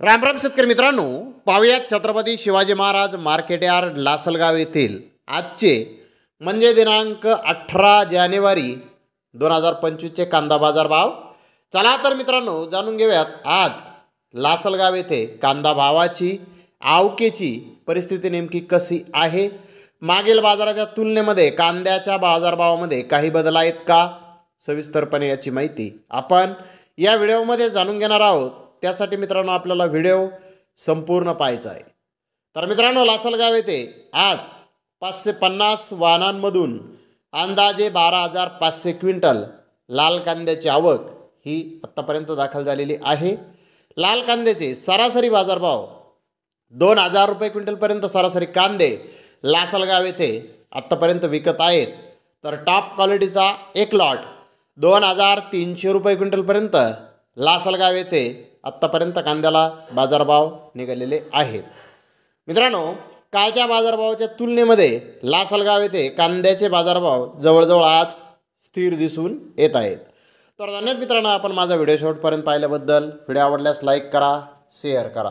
रामराम शेतकरी मित्रांनो, पाहुयात छत्रपती शिवाजी महाराज मार्केट यार्ड लासलगाव येथील आजचे म्हणजे दिनांक 18 जानेवारी 2025चे कांदा बाजार भाव। चला तर मित्रांनो जाणून घेऊयात आज लासलगाव येथे कांदा भावाची आवकेची परिस्थिती नेमकी कशी आहे। मागील बाजाराच्या तुलनेमध्ये कांद्याच्या बाजारभावामध्ये काही बदल आहेत का, सविस्तरपणे याची माहिती आपण या व्हिडिओमध्ये जाणून घेणार आहोत। त्यासाठी मित्रांनो आपल्याला व्हिडिओ संपूर्ण पाहायचा आहे। तर मित्रांनो लासलगाव येथे आज 550 वाहनांमधून अंदाजे 12,500 क्विंटल लाल कांद्याची आवक ही आत्तापर्यंत दाखल झालेली आहे। लाल कांद्याचे सरासरी बाजारभाव 2,000 रुपये क्विंटलपर्यंत सरासरी कांदे लासलगाव येथे आत्तापर्यंत विकत आहेत। तर टॉप क्वालिटीचा एक लॉट 2,300 रुपये क्विंटलपर्यंत लासलगाव येथे आत्तापर्यंत कांद्याला बाजारभाव निघालेले आहेत। मित्रांनो कालच्या बाजारभावाच्या तुलनेमध्ये लासलगाव येथे कांद्याचे बाजारभाव जवळजवळ आज स्थिर दिसून येत आहेत। तर धन्यवाद मित्रांनो, आपण माझा व्हिडिओ शेवटपर्यंत पाहिल्याबद्दल। व्हिडिओ आवडल्यास लाईक करा, शेअर करा।